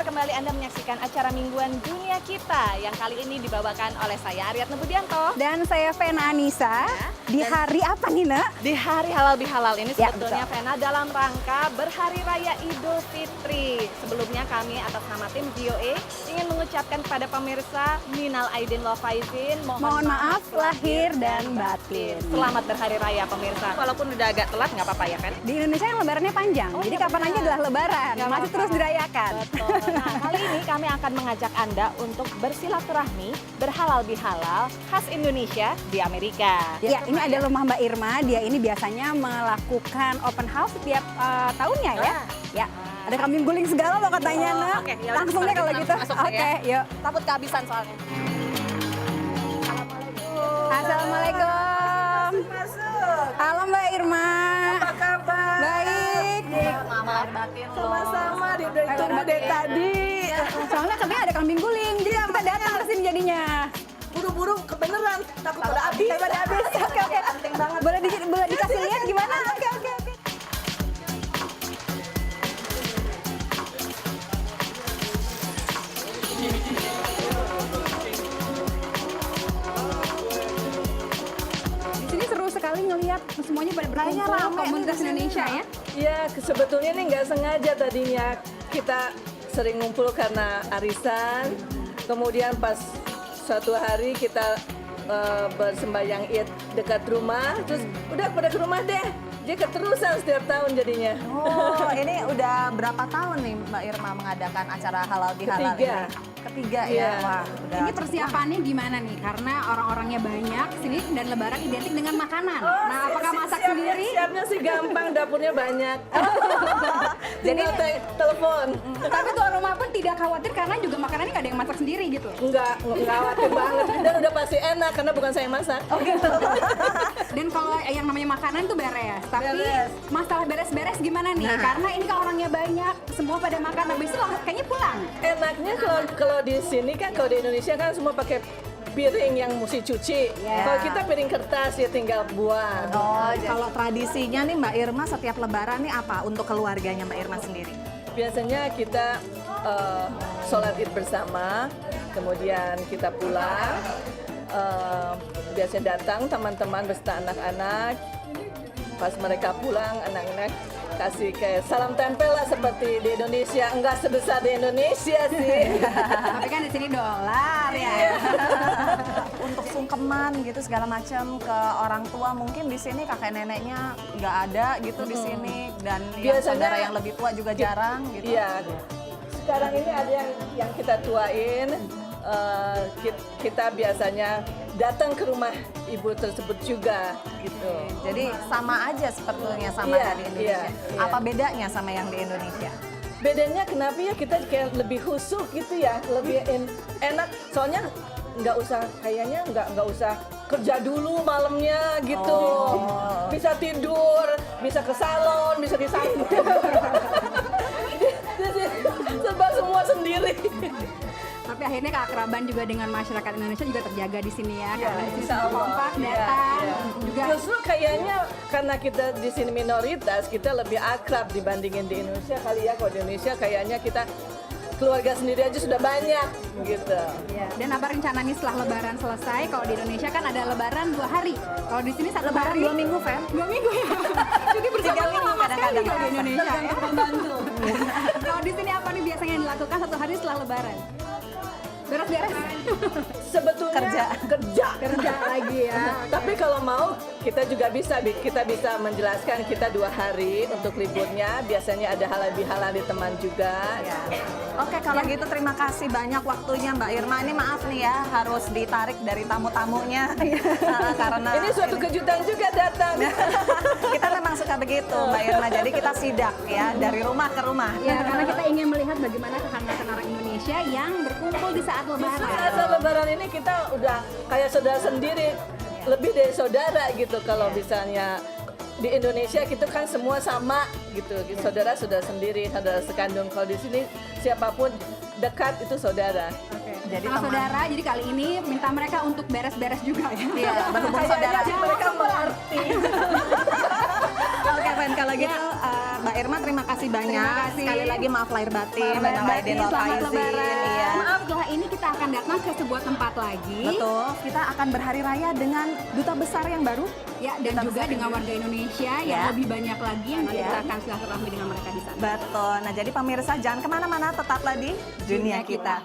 kembali Anda menyaksikan acara mingguan Dunia Kita yang kali ini dibawakan oleh saya Aryatna Budianto. Dan saya Vena Anissa. Di hari apa nih, Nak? Di hari halal bihalal ini Ya, sebetulnya Vena dalam rangka berhari raya Idul Fitri. Sebelumnya kami atas nama tim VOA ingin mengucapkan kepada pemirsa minal aidin wal faizin, Mohon maaf lahir dan batin. Selamat berhari raya pemirsa. Walaupun udah agak telat nggak apa-apa ya kan? Di Indonesia kan lebarannya panjang, jadi iya, kapan aja benar. adalah lebaran, Nggak masih apa-apa. terus dirayakan. Betul. Nah, kali ini kami akan mengajak Anda untuk bersilaturahmi, berhalal bihalal khas Indonesia di Amerika. Ya, ini ada rumah Mbak Irma, dia ini biasanya melakukan open house setiap tahunnya ya. Ya, ada kambing guling segala loh katanya, Oh, Nak. oke, ya udah, Langsung deh kita kalau gitu. masuk deh Oke, ya. yuk. Takut kehabisan soalnya. Assalamualaikum. Masuk. Halo Mbak Irma. Apa kabar? Baik. Mama batin lo. Sama-sama udah ditunggu dari tadi. Soalnya katanya ada kambing guling, jadi kita datang ke sini jadinya. Buru-buru kebeneran, takut pada habis. Pada habis. Oke, oke. Penting banget. Boleh dikasih lihat gimana? Oke, oke, oke. Di sini seru sekali ngelihat semuanya pada berkumpul komunitas Indonesia ya. Iya, sebetulnya ini nggak sengaja tadinya kita sering ngumpul karena arisan. Kemudian pas suatu hari kita bersembayang Id dekat rumah, terus udah pada ke rumah deh. Dia keterusan setiap tahun jadinya. Oh, ini udah berapa tahun nih Mbak Irma mengadakan acara halal bihalal Ketiga. ini? Ketiga Iya. ya, wah. Udah. Ini persiapannya gimana nih? Karena orang-orangnya banyak sini dan lebaran identik dengan makanan. Nah, apakah masak sendiri? Siapnya sih gampang, dapurnya banyak. Jadi telepon. Tapi tuan rumah pun tidak khawatir karena juga makanannya nggak ada yang masak sendiri gitu. Enggak khawatir banget. Dan udah pasti enak karena bukan saya masak. Dan kalau yang namanya makanan tuh beres. Tapi Beres. masalah beres-beres gimana nih? Karena ini kan orangnya banyak, semua pada makan. Habis itu kayaknya pulang. Enaknya kalau di sini kan, kalau di Indonesia kan semua pakai piring yang mesti cuci. Kalau kita piring kertas ya tinggal buang. Oh, kalau tradisinya nih Mbak Irma setiap lebaran nih apa untuk keluarganya Mbak Irma sendiri? Biasanya kita sholat id bersama, kemudian kita pulang. Biasanya datang teman-teman beserta anak-anak. Pas mereka pulang, anak-anak kasih kayak salam tempel lah seperti di Indonesia. Enggak sebesar di Indonesia sih. Tapi kan di sini dolar ya. Untuk sungkeman gitu segala macam ke orang tua mungkin di sini kakek neneknya nggak ada gitu di sini dan yang Biasanya- saudara yang lebih tua juga jarang gitu. Iya. Sekarang ini ada yang kita tuain. Kita biasanya datang ke rumah ibu tersebut juga gitu. Jadi sama aja sebetulnya sama Iya, kayak di Indonesia. iya. Apa bedanya sama yang di Indonesia? Bedanya kenapa ya kita kayak lebih khusyuk gitu ya, lebih enak. Soalnya nggak usah kayaknya nggak usah kerja dulu malamnya gitu. Bisa tidur, bisa ke salon, bisa di serba semua sendiri. Tapi akhirnya keakraban juga dengan masyarakat Indonesia juga terjaga di sini ya. Karena di sini insya Allah. kompak Iya, datang iya. juga. Justru kayaknya karena kita di sini minoritas, kita lebih akrab dibandingin di Indonesia kali ya. Kalau di Indonesia kayaknya kita keluarga sendiri aja sudah banyak gitu. Dan apa rencananya setelah lebaran selesai? Kalau di Indonesia kan ada lebaran 2 hari. Kalau di sini 1 Lebaran hari. 2 minggu, Fen? 2 minggu ya. Jadi bersama minggu lama sekali kadang-kadang. kalau di Indonesia ya. Kalau di sini apa nih biasanya yang dilakukan 1 hari setelah lebaran? Beres-beres. Sebetulnya kerja Lagi ya. Tapi kalau mau kita juga bisa menjelaskan kita 2 hari untuk liburnya. Biasanya ada halal bihalal di teman juga. Ya. Oke, kalau gitu terima kasih banyak waktunya Mbak Irma. Ini maaf nih ya, harus ditarik dari tamu-tamunya. Karena Ini suatu kejutan juga datang. kita memang suka begitu Mbak Irma. Jadi kita sidak ya, dari rumah ke rumah. Ya, karena kita ingin melihat bagaimana kehangatan orang Indonesia yang berkumpul di saat Justru lebaran. saat lebaran ini kita udah kayak saudara sendiri, lebih dari saudara gitu. Kalau misalnya di Indonesia kita kan semua sama gitu, saudara sendiri, saudara sekandung. Kalau di sini siapapun dekat itu saudara. Jadi Sama teman. saudara, jadi kali ini minta mereka untuk beres-beres juga ya. Iya, berhubung saudara. Kayaknya mereka mengerti. Oke, Fen, kalau gitu Mbak Irma, terima kasih banyak. Terima kasih. Sekali lagi maaf lahir batin. Selamat Minal Batin, aidin wal selamat faizin. lebaran. Iya. Maaf, setelah ini kita akan datang ke sebuah tempat lagi. Betul, kita akan berhari raya dengan duta besar yang baru. Ya, dan Duta juga besar dengan ini. warga Indonesia yang Ya. lebih banyak lagi yang Ya. kita akan silaturahmi dengan mereka di sana. Betul. Nah, jadi pemirsa jangan kemana-mana, tetaplah di dunia kita.